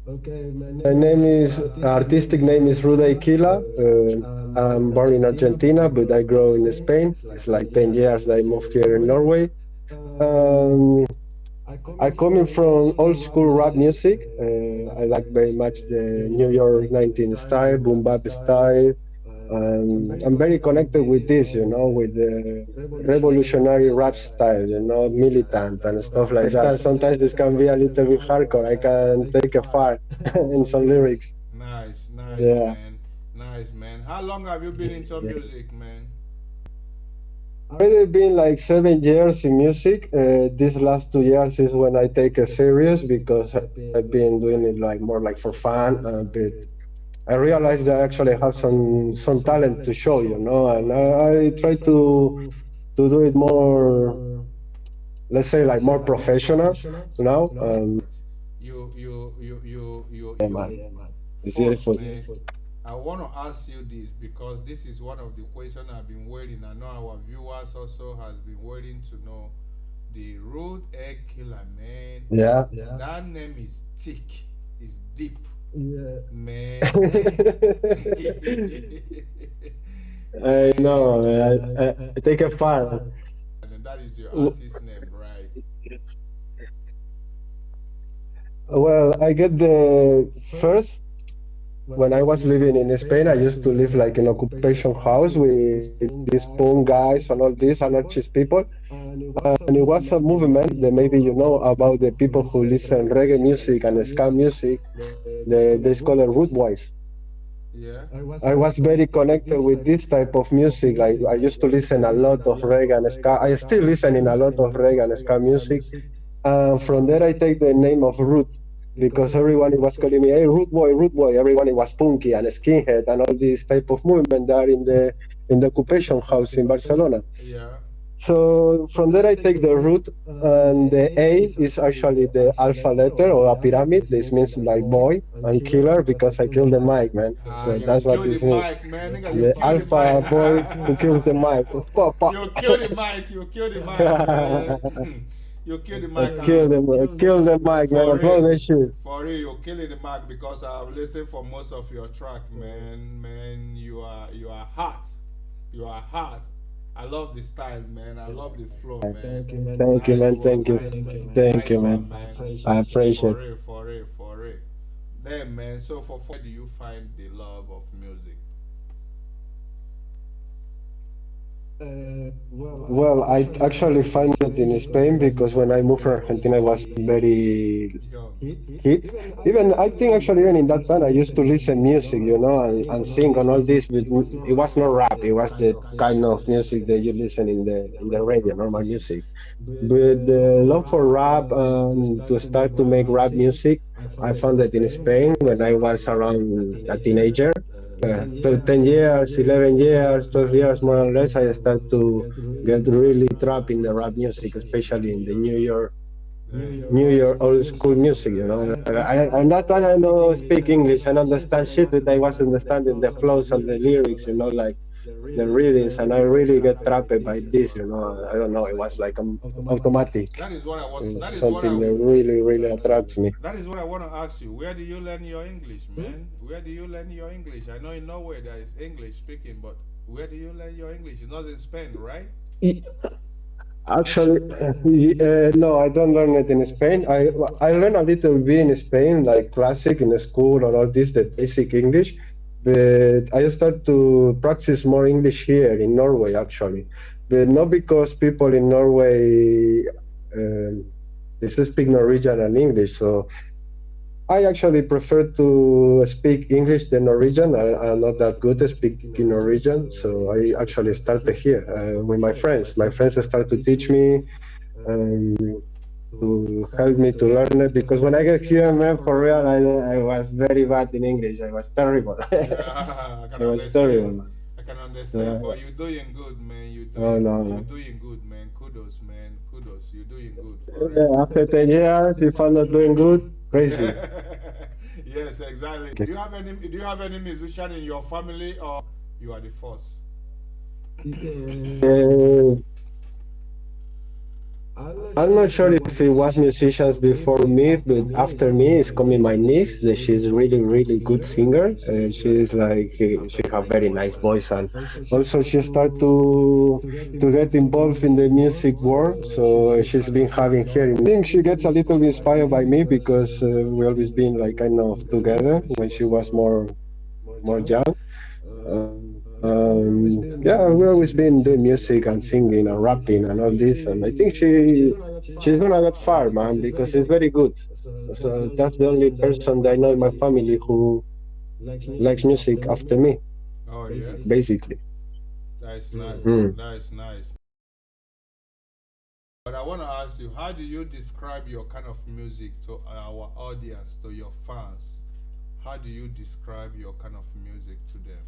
My name is artistic name is Rude A Killa. I'm born in Argentina, but I grew in Spain. It's like 10 years that I moved here in Norway. Um, I coming from old school rap music. I like very much the New York 19 style, boom bap style. I'm very connected with this, with the revolutionary rap style, militant and stuff like that. Sometimes this can be a little bit hardcore. I can take a fart in some lyrics. Nice, nice, Yeah. man. Nice, man. How long have you been into Yeah. music, man? Already been like 7 years in music. These last 2 years is when I take it serious because I've been doing it like more like for fun. But I realized that I actually have some talent to show, and I try to do it more, let's say, like more professional now. Yeah, man, it's First, beautiful. man, I want to ask you this because this is one of the questions I've been waiting. I know our viewers also has been waiting to know the Rude A Killer, man. Yeah. That name is thick, is deep, man. I Man, know, man. I take a fun. and that is your artist name, right? Well, I get the first when I was living in Spain. I used to live like in occupation house with these punk guys and all these anarchist people, and it was a movement that maybe you know about the people who listen reggae music and ska music. They call it root boys. Yeah. I was very connected with this type of music. Like I used to listen a lot of reggae and ska. I still listening a lot of reggae and ska music. From there, I take the name of Root because everyone was calling me, "Hey, Root Boy, Root Boy." Everyone was punky and skinhead and all this type of movement there in the occupation house in Barcelona. Yeah. So from there, I take the root, and the A is actually the alpha letter or a pyramid. This means like boy and killer because I kill the mic, man. So You that's what kill the this means. mic, man. Nigga, you The kill the alpha boy who kills the mic. mic. Pop, pop. You kill the mic. You kill the mic, man. You kill the I mic. kill the mic, man. For I blow real. that shit. For real, you're killing the mic because I've listened for most of your track, man. Man, you are hot. You are hot. I love the style, man. I love the flow, man. Thank you, Nice man. one, Thank you. nice one, Thank nice you, one, man. man. I appreciate For it. real, for real, for real. Then, man. So, where do you find the love of music? Well, I actually find it in Spain because when I moved from Argentina, I was very Young. hip. Even I think actually even in that time, I used to listen music, and sing on all this. But it was not rap. It was the kind of music that you listen in the radio, normal music. But the love for rap and to start to make rap music, I found it in Spain when I was around a teenager. So 10 years, 11 years, 12 years more or less, I start to get really trapped in the rap music, especially in the New York old school music, and that time I know speak English and understand shit, but I was understanding the flows and the lyrics, like the readings, and I really get trapped by this, I don't know, it was like automatic. That is what I want. It's something that really, really attracts me. That is what I want to ask you. Where do you learn your English, man? Where do you learn your English? I know in Norway there is English speaking, but where do you learn your English? It's not in Spain, right? E- Actually, no, I don't learn it in Spain. I learn a little bit in Spain, like classic in the school and all this, the basic English. But I start to practice more English here in Norway, actually. But not because people in Norway they still speak Norwegian and English. So I actually prefer to speak English than Norwegian. I'm not that good at speaking Norwegian, so I actually started here with my friends. My friends start to teach me, um, to help me to learn it. Because when I get here, man, for real, I was very bad in English. I was terrible. Yeah, I can I was terrible, understand. man. I can understand. Uh, But you're doing good, man. no, no, You're no. doing good, man. Kudos, man. Kudos. You're doing good for real. Yeah, after 10 years, if I'm not doing good, crazy. Yes, exactly. Okay. Do you have any musician in your family or you are the first? Uh, I'm not sure if it was musicians before me, but after me is coming my niece. That she's really, really good singer. She's like she have very nice voice, and also she start to get involved in the music world. So she's been having here. I think she gets a little bit inspired by me because we always been like kind of together when she was more young. Yeah, we always been doing music and singing and rapping and all this, and I think she's gonna get far, man, because it's very good. So that's the only person that I know in my family who likes music after me, Oh yeah, basically. that's nice. Mm. That's nice. But I want to ask you, how do you describe your kind of music to our audience, to your fans? How do you describe your kind of music to them?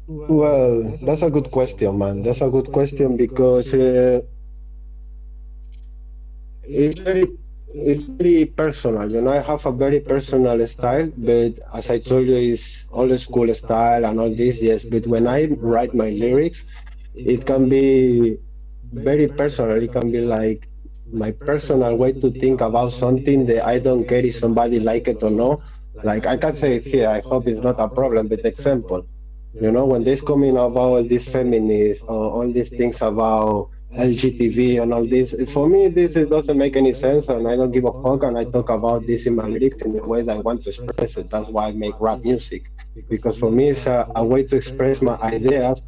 Well, that's a good question, man. That's a good question because it's very personal. You know, I have a very personal style, but as I told you, it's old school style and all this. Yes, but when I write my lyrics, it can be very personal. It can be like my personal way to think about something that I don't care if somebody like it or not. Like I can say it here. I hope it's not a problem. But example. You know, when there's coming about all these feminists or all these things about LGTB and all this, for me, this doesn't make any sense, and I don't give a fuck. And I talk about this in my lyrics in the way that I want to express it. That's why I make rap music, because for me, it's a way to express my ideas,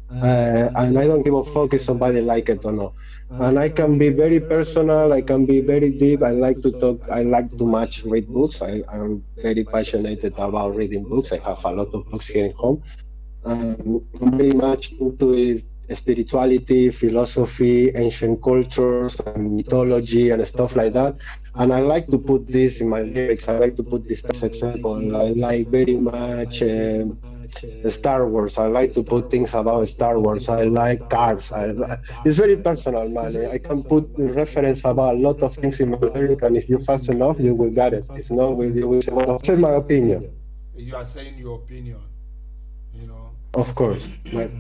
and I don't give a fuck if somebody like it or not. And I can be very personal. I can be very deep. I like to talk. I like to much read books. I'm very passionate about reading books. I have a lot of books here at home. I'm very much into it, spirituality, philosophy, ancient cultures, and mythology and stuff like that. And I like to put this in my lyrics. I like to put this as example. I like very much Star Wars. I like to put things about Star Wars. I like cars. It's very personal, man. I can put reference about a lot of things in my lyric, and if you fast enough, you will get it. If not, you will say, well, this is my opinion. You are saying your opinion, you know. Of course, but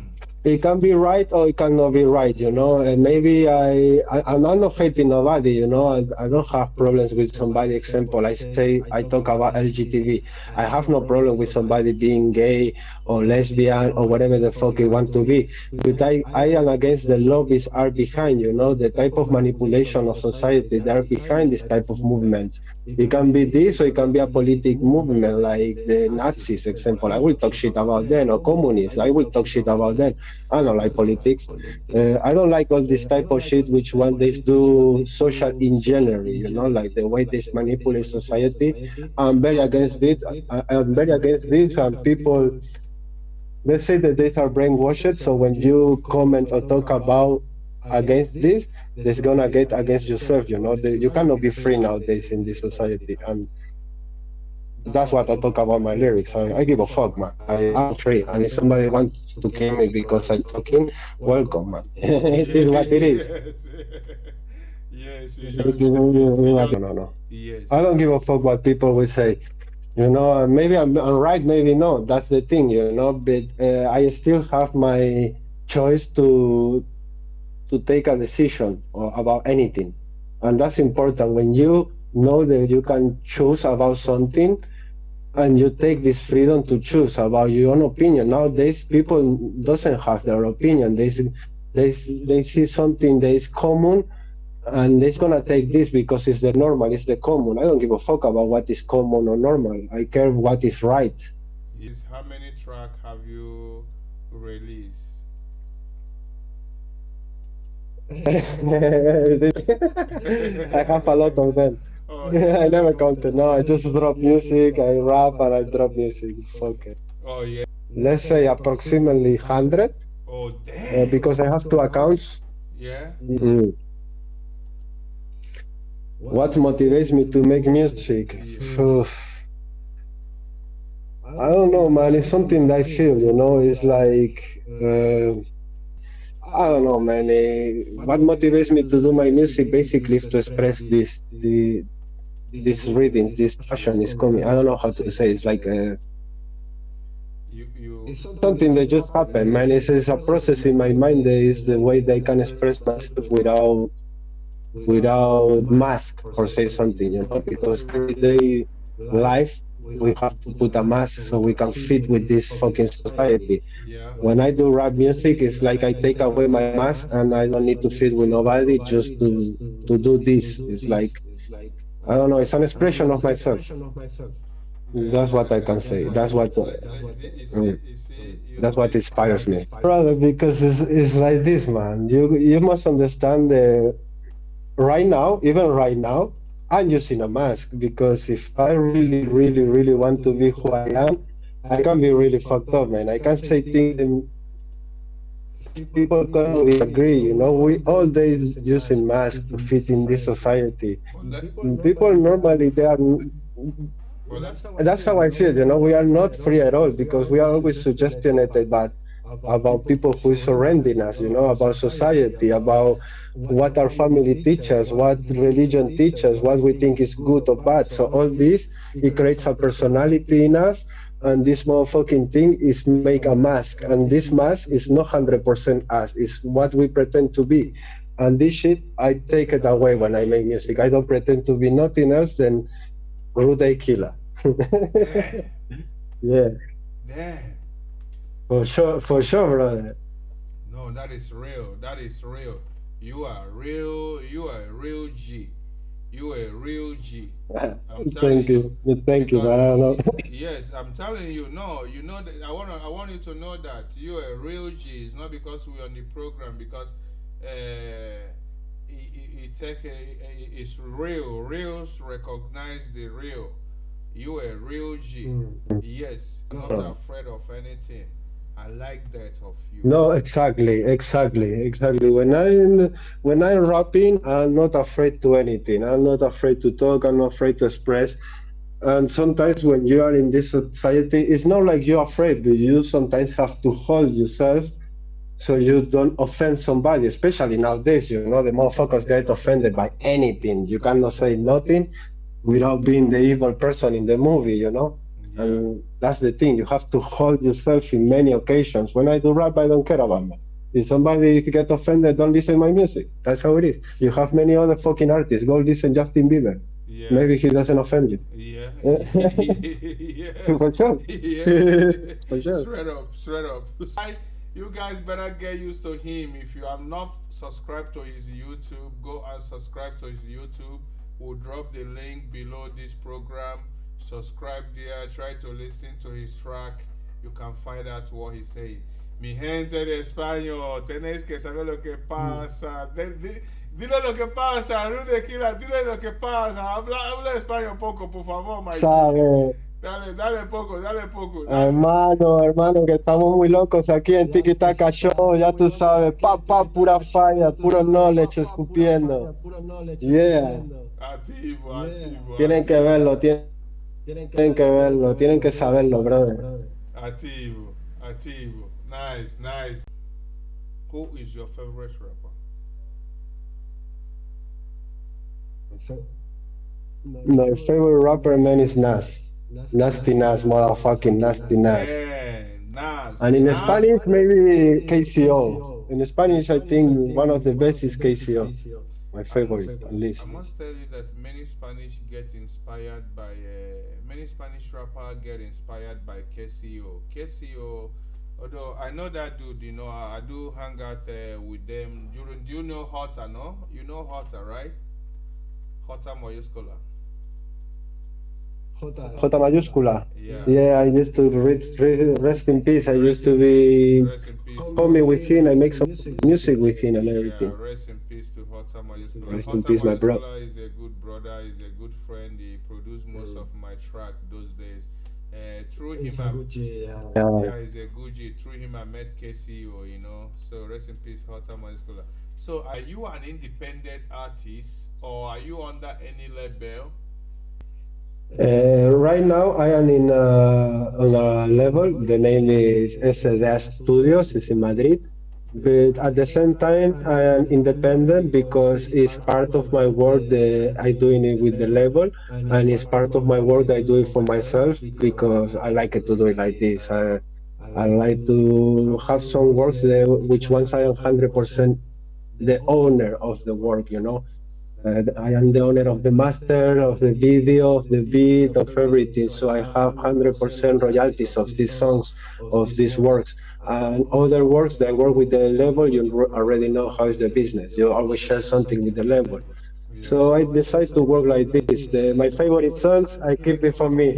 it can be right or it cannot be right, you know. And maybe I'm not hating nobody, you know. I don't have problems with somebody. Example, I say I talk about LGTB. I have no problem with somebody being gay or lesbian or whatever the fuck you want to be. But I am against the lobbies are behind, you know, the type of manipulation of society that are behind this type of movements. It can be this, or it can be a politic movement like the Nazis, example. I will talk shit about them, or communists. I will talk shit about them. I don't like politics. I don't like all this type of shit which one they do social engineering, you know, like the way they manipulate society. I'm very against this. I'm very against this, and people, let's say that they are brainwashed. So when you comment or talk about against this, there's gonna get against yourself. You know, you cannot be free nowadays in this society, and that's what I talk about my lyrics. I give a fuck, man. I'm free, and if somebody wants to kill me because I'm talking, welcome, man. It is what it is. Yes. Yes, It is what, no, no, no. I don't yes. give a fuck what people will say. You know, maybe I'm right, maybe no. That's the thing, you know. But I still have my choice to take a decision about anything, and that's important. When you know that you can choose about something, and you take this freedom to choose about your own opinion. Nowadays, people doesn't have their opinion. They see something that is common, and they're gonna take this because it's the normal, it's the common. I don't give a fuck about what is common or normal. I care what is right. Yes. How many track have you released? I have a lot of them. Oh I yeah. never counted. No, I just drop music, I rap, and I drop music. Fuck it. Oh yeah. Let's say approximately 100, Oh damn. because I have two accounts. Yeah. Mm. What motivates me to make music? Yes. I don't know, man. It's something that I feel, you know. It's like, I don't know, man. What motivates me to do my music basically is to express these readings, this passion is coming. I don't know how to say. It's like, It's something that just happened, man. It's a process in my mind that is the way that I can express myself without mask or say something, because everyday life we have to put a mask so we can fit with this fucking society. yeah. When I do rap music, it's like I take away my mask and I don't need to fit with nobody just to do this. It's like I don't know. It's an expression of myself. That's what I can say. You see, Mm, you that's what see. inspires me, brother. Because it's like this, man. You must understand that right now, even right now, I'm using a mask because if I really, really, really want to be who I am, I can be really fucked up, man. I can say things and people can't really agree. We all day using masks to fit in this society. But let, And people normally they are. but let, That's how I see it. We are not free at all because we are always suggestionated about people who is surrounding us, about society, about what our family teaches, what religion teaches, what we think is good or bad. So all this, it creates a personality in us, and this motherfucking thing is make a mask, and this mask is not 100% us. It's what we pretend to be, and this shit, I take it away when I make music. I don't pretend to be nothing else than Rude A Killa. damn, Yeah, damn. for sure, brother. No, that is real. That is real. You are real. You are a real G. You are a real G. I'm telling Thank you, you. Thank you, man. because I don't know. yes, I'm telling you. No, you know that I want you to know that you are a real G. It's not because we're on the program, because it's real. Reals recognize the real. You are a real G. Yes, not afraid of anything. I like that of you. No, exactly. When I'm rapping, I'm not afraid to anything. I'm not afraid to talk. I'm not afraid to express. And sometimes when you are in this society, it's not like you're afraid, but you sometimes have to hold yourself so you don't offend somebody, especially nowadays. The motherfuckers get offended by anything. You cannot say nothing without being the evil person in the movie. Yeah, And that's the thing. You have to hold yourself in many occasions. When I do rap, I don't care about that. If you get offended, don't listen to my music. That's how it is. You have many other fucking artists. Go listen Justin Bieber. yeah, Maybe he doesn't offend you. yeah, yes, For sure. yes. For sure. Straight up, straight up. You guys better get used to him. If you are not subscribed to his YouTube, go and subscribe to his YouTube. We'll drop the link below this program. Subscribe there. Try to listen to his track. You can find out what he's saying. Mi gente de español, tenéis que saber lo que pasa. Dile lo que pasa, Rude Killa, dile lo que pasa. Habla español poco, por favor, my G. Sabe, Dale poco, dale poco. hermano, que estamos muy locos aquí en Tiki-taka Show, ya tú sabes, pura falla, puro knowledge escupiendo. Yeah, Activo, activo, tienen que activo. verlo, tienen que saberlo, brother. Activo, activo. Nice, nice. Who is your favorite rapper? My favorite rapper, man, is Nas. Nasty Nas, motherfucking Nasty Nas. Damn, Nas. And in Nas. Spanish, maybe KCO. In Spanish, I think one of the best is KCO. My I favorite, must, at I least. must tell you that many Spanish get inspired by many Spanish rapper get inspired by KCO. KCO, although I know that dude, I do hang out with them. Do you know Hota? No, you know Hota, right? Hota Moyescola. J mayúscula. Yeah. Yeah, I used to rest in peace. I used Rest to in peace. be Rest in peace. homie with him. I make some music with him and Yeah, everything. rest in peace to Hota Majescola. Rest in Hota peace, my bro. Majescola is a good brother, is a good friend. He produced most of my track those days. Through him, Yeah. he's a good G. Through him, I met KCO. So rest in peace, Hota Majescola. So are you an independent artist or are you under any label? Right now, I am on a level. The name is SD Studios. It's in Madrid. But at the same time, I am independent because it's part of my work that I doing it with the label, and it's part of my work that I do it for myself because I like it to do it like this. I like to have some works there, which once I am 100% the owner of the work, you know. I am the owner of the master, of the video, of the beat, of everything. So I have 100% royalties of these songs, of these works. And other works that I work with the label, you already know how is the business. You always share something with the label. Yeah. So I decide to work like this. My favorite songs, I keep it for me.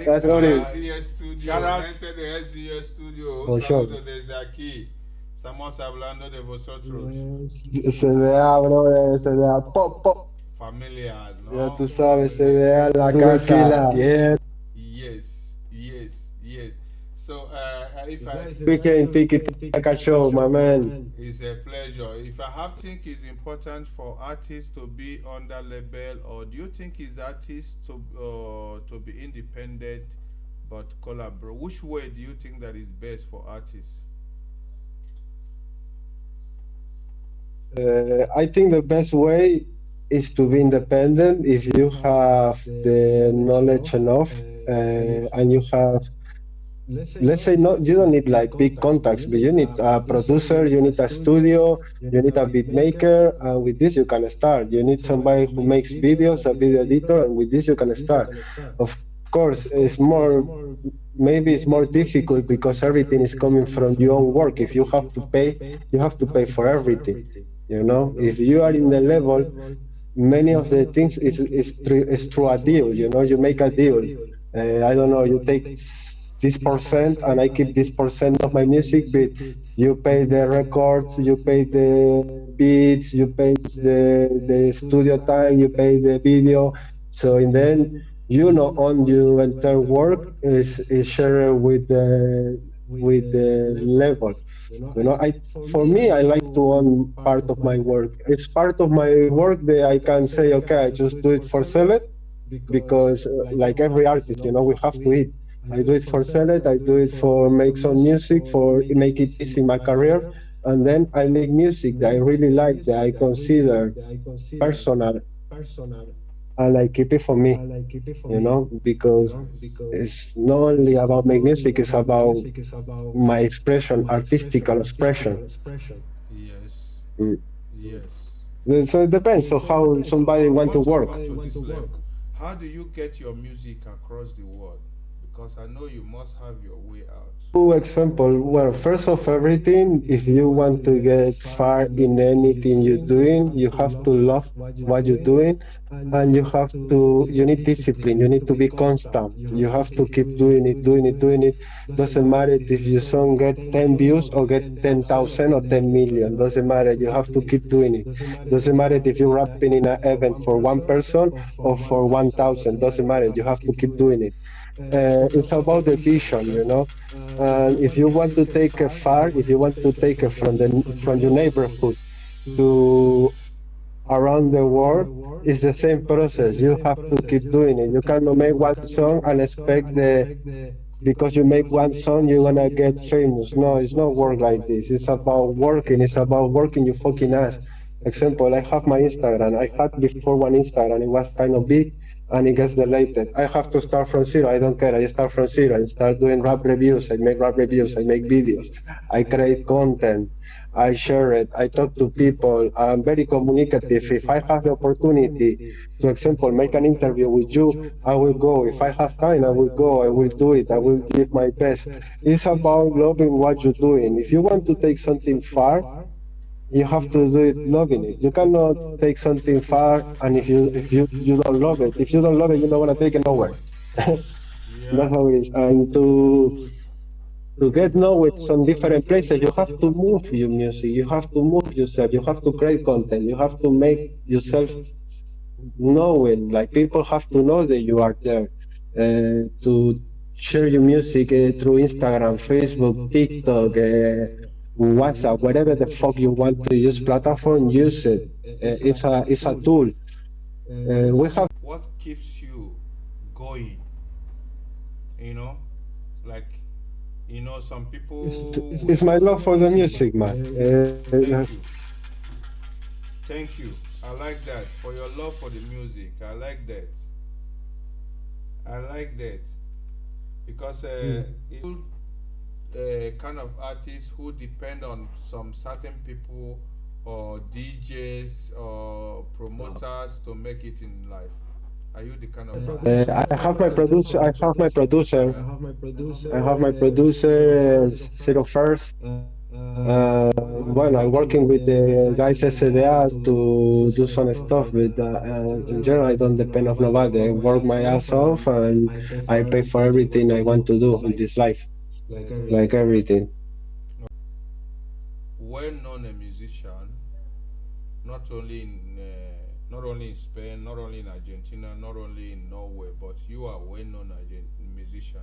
That's To what it is, SDS Studio. Enter the SDS Studio. Un for sure. saludo desde aquí. Estamos hablando de vosotros. SDA, bro, SDA, pop, pop. Familiar, Ya ¿no? tú sabes, Familiar. SDA, la Rude A casa. Killa. Yeah, Yes, yes, yes. So, if I, we here in Tiki-taka show, my man. it's a pleasure. If I have think it's important for artists to be under label, or do you think it's artists to be independent but collaborate? Which way do you think that is best for artists? I think the best way is to be independent if you have the knowledge enough and you have, let's say, not, you don't need like big contacts, but you need a producer, you need a studio, you need a beat maker, and with this you can start. You need somebody who makes videos, a video editor, and with this you can start. Of course, it's more, maybe it's more difficult because everything is coming from your own work. If you have to pay, you have to pay for everything. You know, if you are in the level, many of the things is through a deal. You know, you make a deal. I don't know, you take this percent and I keep this percent of my music, but you pay the records, you pay the beats, you pay the studio time, you pay the video. So in the end, you know, on your entire work is shared with the level. You know, I for me, I like to own part of my work. It's part of my work that I can say, okay, I just do it for sell it because, like every artist, you know, we have to eat. I do it for sell it. I do it for make some music, for make it easy in my career, and then I make music that I really like, that I consider personal, and I keep it for me. You know, because it's not only about make music; it's about my expression, artistical expression. Yes, Mm. yes. So it depends on how somebody want to Want to work. come to this level? How do you get your music across the world? Because I know you must have your way out. For example, well, first of everything, if you want to get far in anything you're doing, you have to love what you're doing, and you need discipline. You need to be constant. You have to keep doing it, doing it, doing it. Doesn't matter if your song get 10 views or get 10,000 or 10 million. Doesn't matter. You have to keep doing it. Doesn't matter if you're rapping in an event for one person or for 1,000. Doesn't matter. You have to keep doing it. It's about the vision, you know. And if you want to take it far, if you want to take it from your neighborhood to around the world, it's the same process. You have to keep doing it. You cannot make one song and expect the because you make one song you're gonna get famous. No, it's not work like this. It's about working. It's about working your fucking ass. Example, I have my Instagram. I had before one Instagram. It was kind of big and it gets deleted. I have to start from zero. I don't care. I start from zero. I start doing rap reviews. I make rap reviews. I make videos. I create content. I share it. I talk to people. I'm very communicative. If I have the opportunity to, example, make an interview with you, I will go. If I have time, I will go. I will do it. I will give my best. It's about loving what you're doing. If you want to take something far, you have to do it loving it. You cannot take something far, and if you don't love it, if you don't love it, you're not gonna take it nowhere. Yeah. That's how it is. And to get know with some different places, you have to move your music. You have to move yourself. You have to create content. You have to make yourself knowing. Like people have to know that you are there. To share your music through Instagram, Facebook, TikTok, WhatsApp, whatever the fuck you want to use platform, use it. It's a tool. We have What keeps you going? You know, like, some people it's my love for the music, man. Thank you. Thank you. I like that. For your love for the music. I like that. I like that. because kind of artists who depend on some certain people or DJs or promoters to make it in life. Are you the kind of artist? I have my producer. I have my producer. Yeah. I have my producer, Zero First. Well, I'm working with the guys SDA to do some stuff, but in general, I don't depend on nobody. I work my ass off and I pay for everything I want to do in this life, like everything. When known a musician, not only in Spain, not only in Argentina, not only in Norway, but you are well known musician.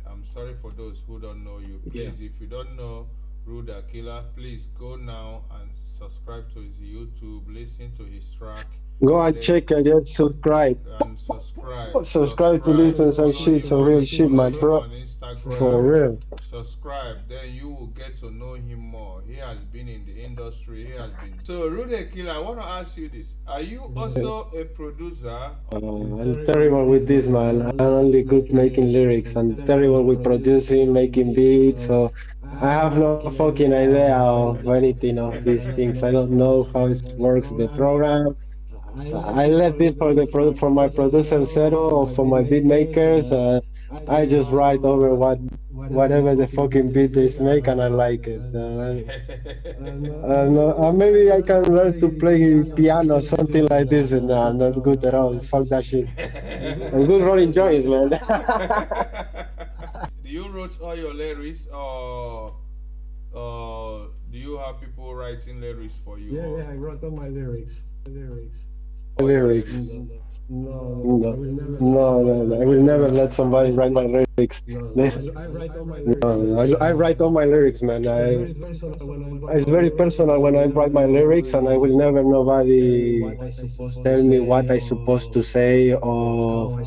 I'm sorry for those who don't know you. Please, if you don't know Rude A Killa, please go now and subscribe to his YouTube, listen to his track, Go and then check and just subscribe. and subscribe, Subscribe to subscribe, listen some follow shit, him some on real shit, my bro. on For Instagram, real. subscribe, then you will get to know him more. He has been in the industry, he has been. So Rude A Killa, I want to ask you this: are you also a producer? I'm terrible with this, man. I'm only good making lyrics. I'm terrible with producing, making beats. So I have no fucking idea of anything of these things. I don't know how it works the program. I left this for for my producer Zero or for my beat makers. I just write over whatever the fucking beat they make, and I like it. Maybe I can learn to play piano, something like this, and I'm not good at all. Fuck that shit. I'm good rolling joints, man. Do you wrote all your lyrics, or do you have people writing lyrics for you? All your Lyrics. lyrics. No, no. I will never let somebody write my lyrics. No, I write all my lyrics, man. It's very personal when I write my lyrics, and I will never nobody tell me what I supposed to say or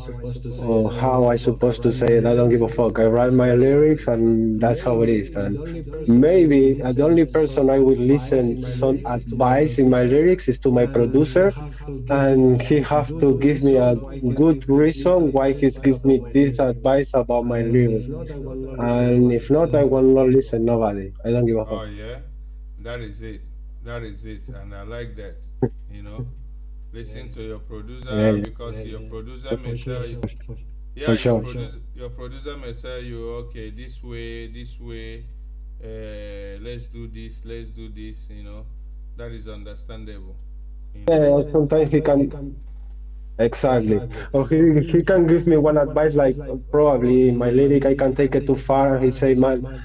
how I supposed to say it. I don't give a fuck. I write my lyrics, and that's how it is. And maybe the only person I would listen some advice in my lyrics is to my producer, and he have to give me a good reason why he's give me this advice about my lyrics. And if not, I will not listen nobody. I don't give a fuck. Oh yeah, that is it. That is it, and I like that. You know, listen to your Yeah, producer, yeah, because your producer may tell you. for Yeah, sure. your producer may tell you, okay, this way. Let's do this. Let's do this. You know, that is understandable. You Yeah, know. or sometimes he can exactly, or he can give me one advice like probably in my lyric I can take it too far, and he say, man,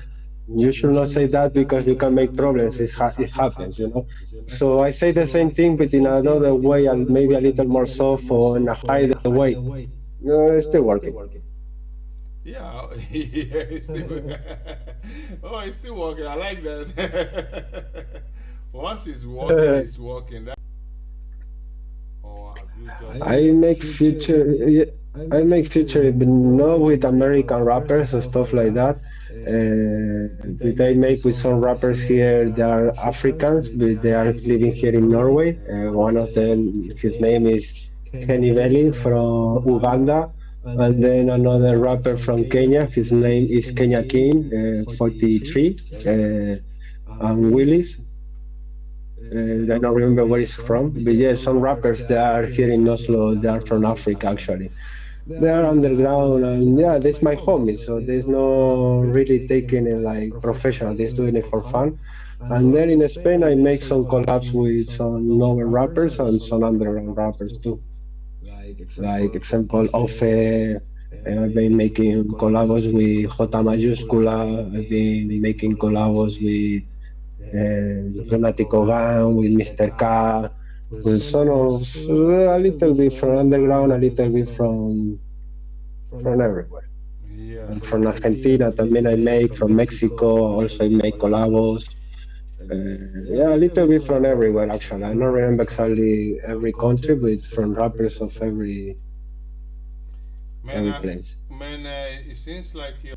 you should not say that because you can make problems. It happens, you know. So I say the same thing, but in another way, and maybe a little more soft or in a higher way. No, it's still working. Yeah, yeah, it's still. Oh, it's still working. I like that. Once it's working, it's working. That, or have you just I make future, yeah, I make future, but not with American rappers or stuff like that. But I make with some rappers here. They are Africans, but they are living here in Norway. One of them, his name is Kenny Belly from Uganda, and then another rapper from Kenya. His name is Kenya King, 43, and Willis. I don't remember where he's from, but yeah, some rappers that are here in Oslo, they are from Africa actually. They are underground, and yeah, that's my hobby. So there's no really taking it like professional. They're doing it for fun. And then in Spain, I make some collabs with some novel rappers and some underground rappers too. Like example, I've been making collabs with J Mayúscula. I've been making collabs with Lunatico Gang, with Mr. K, with some of a little bit from underground, a little bit from everywhere. yeah. And from Argentina, también I make, from Mexico, also I make collabos. Yeah, a little bit from everywhere actually. I don't remember exactly every country, but from rappers of Man, every place. man, it seems like you.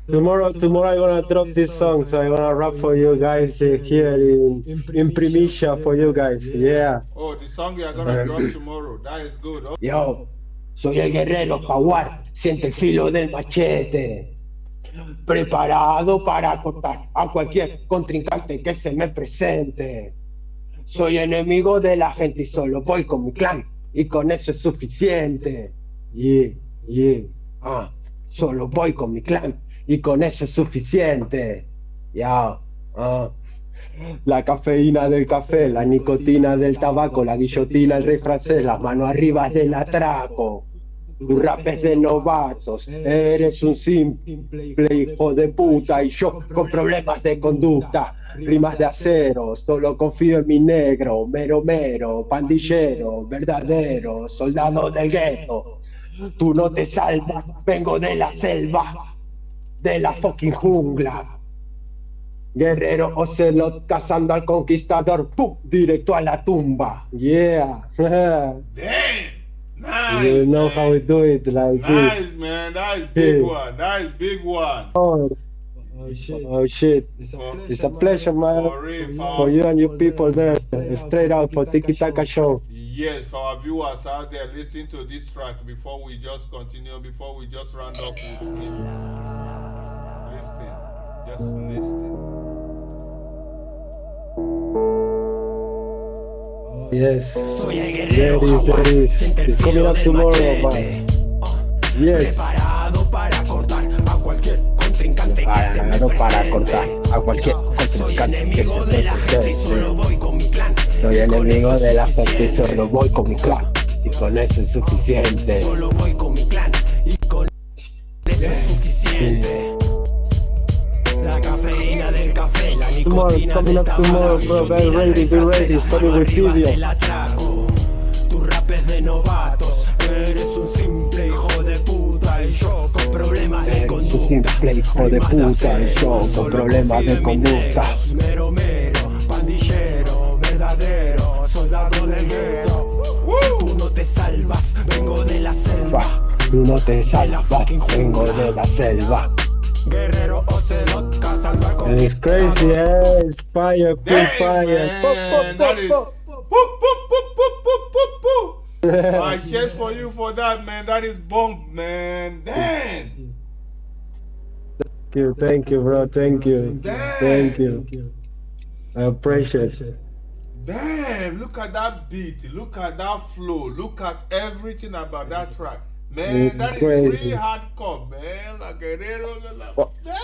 Tomorrow I'm gonna drop this song, so I'm gonna rap for you guys here in Primicia for you guys. Yeah. Oh, the song you are gonna drop tomorrow. That is good. Yo, Soy el guerrero jaguar, siente el filo del machete, preparado para cortar a cualquier contrincante que se me presente. Soy enemigo de la gente y solo voy con mi clan, y con eso es suficiente. Yeah, yeah, ah, solo voy con mi clan, y con eso es suficiente. Ya, ah. La cafeína del café, la nicotina del tabaco, la guillotina, el rey francés, las manos arriba del atraco. Tu rap es de novatos, eres un simple hijo de puta y yo con problemas de conducta, rimas de acero, solo confío en mi negro, mero mero, pandillero, verdadero, soldado del gueto. Tú no te salvas, vengo de la selva, de la fucking jungla. Guerrero Ocelot cazando al conquistador, ¡pum! Directo a la tumba. Yeah. Damn! You Nice, know how we man. do it like Nice, this. man. That is big Yeah. one. That is big one. Oh, oh shit. For, It's a pleasure, man. for real, For you and you people there. Straight out for Tiki-taka show. yes, for our viewers out there, listen to this track before we just continue, before we just round up with him. Listen. Just listen. Yes. Soy el There guerrero is, jaguar, there is. siente el It's coming filo up del tomorrow, machete. man. Yes. Preparado para cortar a cualquier contrincante que se me Preparado para cortar presente. a cualquier Soy contrincante que enemigo se de me la gente y solo presente. voy con mi clan. Soy Y con enemigo eso de es la gente y suficiente. solo voy con mi clan. Y con eso es suficiente. Solo voy con mi clan y con eso es suficiente. La cafeína del café, la Tomorrow, it's nicotina coming del up tomorrow, tabaco, bro. Get guillotina ready, del be ready. francés, Starting mano with arriba video. del atraco. Tu rap es de novatos, eres un simple hijo de puta y yo con problemas de Eres un conducta. simple hijo de Rimas puta y acero, yo con solo problemas confío de en mis conducta. negros, mero mero, pandillero, verdadero, soldado del gueto. Tú no te salvas, vengo de la selva. Tú no te salvas, vengo de la selva. Guerrero Ocelot cazando al It's crazy, it's fire, full Damn, fire. man. That is. Boop, boop, boop, boop, boop, boop, boop. I cheers for you for that, man. That is bomb, man. Damn. Thank you, bro. Thank you. Damn. Thank you. I appreciate it. Damn. Look at that beat. Look at that flow. Look at everything about that track. Man, that is Crazy. really hardcore, man. Like Guerrero. Oh. Damn.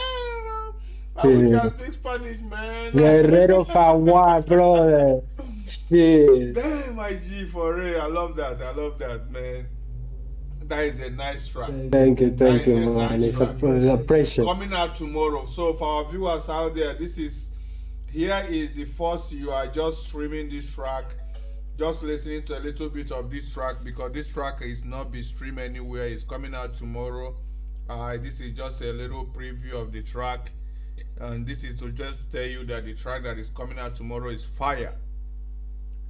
I will Yeah. just speak Spanish, man. Guerrero Jaguar, brother. Shit. Damn, my G, for real. I love that. I love that, man. That is a nice track. Thank you, That is a man. nice It's track. a pleasure. Coming out tomorrow. So for our viewers out there, here is the first you are just streaming this track, just listening to a little bit of this track because this track is not be streamed anywhere. It's coming out tomorrow. This is just a little preview of the track, and this is to just tell you that the track that is coming out tomorrow is fire.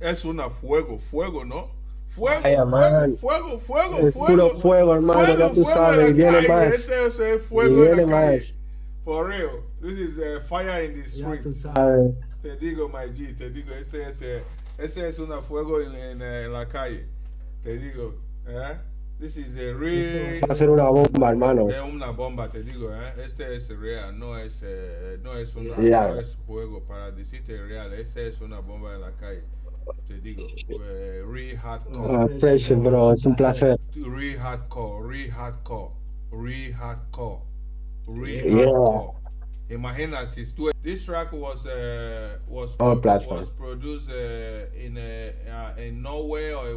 Es una fuego, ¿no? Fuego, Fire, man. fuego, Es puro fuego, hermano, ya tú sabes, en viene la calle. más. Ese es el fuego en Viene la calle. más. For real, this is fire in the Ya street. tú sabes. Te digo, my G, te digo, ese es una fuego en la calle. Te digo, this is a real. Va a ser una bomba, hermano. Es una bomba, te digo, este es real, no es Yeah. no es juego para decirte real, este es una bomba en la calle. Te digo, real hardcore. Pleasure, bro. Es un placer. Real hardcore, real hardcore, real hardcore, real Yeah. hardcore. Imagínate, this track was All platform. was produced in Norway, or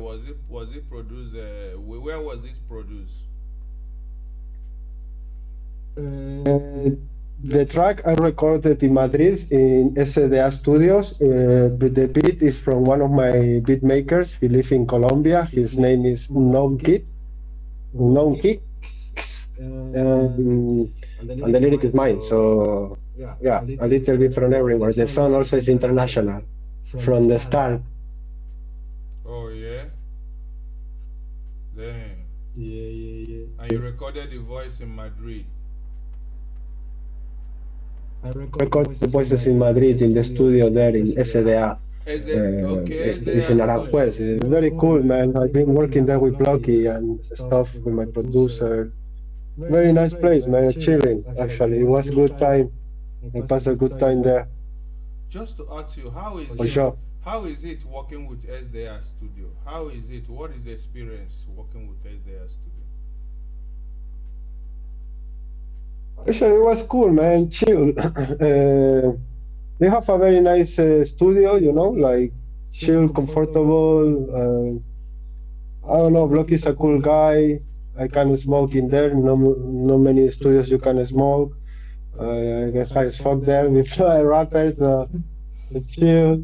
was it produced where was it produced? The track I recorded in Madrid in SDA Studios. But the beat is from one of my beat makers. He lives in Colombia. His name is Unknown Kid. Unknown Kid. And the lyric is mine. So yeah, a little bit from everywhere. The song also is international from the start. Oh yeah. Damn. Yeah. And you recorded the voice in Madrid. I recorded the voices in Madrid in the studio there in SDA. Is it okay? Is It's there in a Aranjuez. studio? It's very cool, man. I've been working there with Blocky and stuff with my producer. Very nice place, man. Chilling, actually. It was good time. I passed a good time there, Just to ask you, how is for it? sure. How is it working with SDR Studio? How is it? What is the experience working with SDR Studio? Actually, it was cool, man. Chill. They have a very nice studio, like chill, comfortable. I don't know, Block is a cool guy. I can smoke in there. No many studios you can smoke. I get high as fuck there with rappers. It's chill.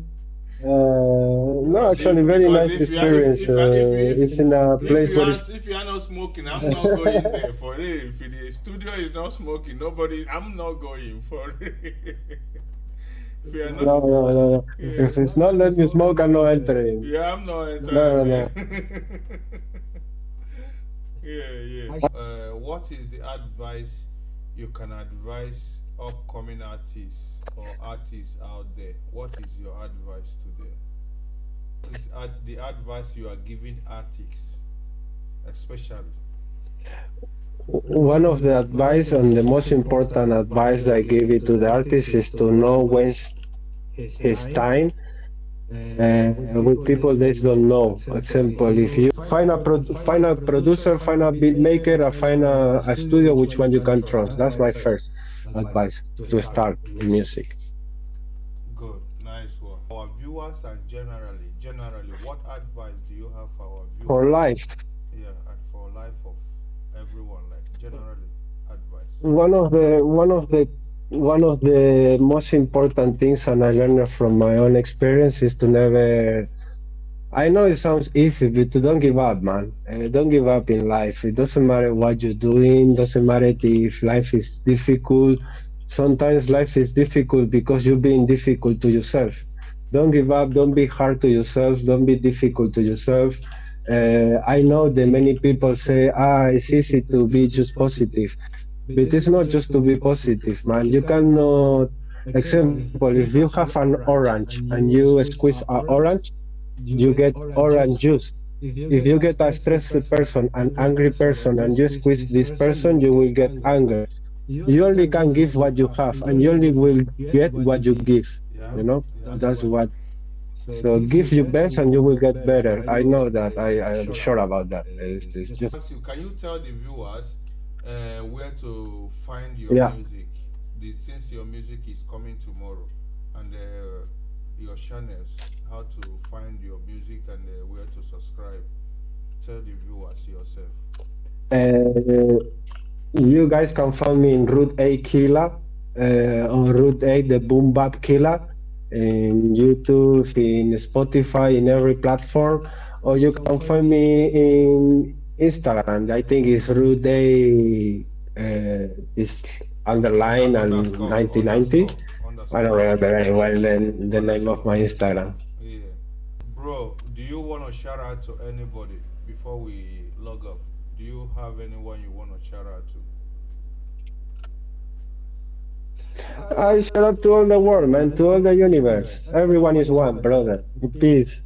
No, actually, very Because nice if you are experience. It's in a place where it's. if you are not smoking, I'm not going there for it. If the studio is not smoking, nobody, I'm not going for it. If you are not, No. yeah, If it's not let me smoke, I'm not entering. yeah, I'm not entering No, no, there. no. Yeah. What is the advice you can advise upcoming artists or artists out there? What is your advice to them? What is the advice you are giving artists, especially? One of the advice and the most important advice I give it to the artist is to know when's his time. With people they don't know. Example, if you find a producer, find a beat maker, or find a studio, which one you can trust. That's my first advice to start in music. Good, nice one. Our viewers and generally, what advice do you have for our For viewers? life, Yeah, and for life of everyone, like generally advice. one of the one of the one of the most important things, and I learned it from my own experience, is to never. I know it sounds easy, but don't give up, man. Don't give up in life. It doesn't matter what you're doing. Doesn't matter if life is difficult. Sometimes life is difficult because you're being difficult to yourself. Don't give up. Don't be hard to yourself. Don't be difficult to yourself. I know that many people say, it's easy to be just positive, but it's not just to be positive, man. You cannot. Example, if you have an orange and you squeeze an orange, you get orange juice. If you get a stressed person, an angry person, and you squeeze this person, you will get anger. You only can give what you have, and you only will get what you give. Yeah, You know, yeah. that's what. So give your best, and you will get better. I know that. I am sure about that. It's just Ask you, can you tell the viewers where to find your yeah. music? Since your music is coming tomorrow, and your channels, how to find your music and where to subscribe. Tell the viewers yourself. Uh, You guys can find me in Rude A Killa, on Rude A, the Boom Bap Killa, in YouTube, in Spotify, in every platform, or you can find me in Instagram. I think it's Rude A, is underline and Underscore, 1990. I don't underscore. remember very well the name of Underscore. my Instagram. Yeah. Bro, do you want to shout out to anybody before we log off? Do you have anyone you want to shout out to? I shout out to all the world, man, to all the universe. Everyone is one, brother. Peace.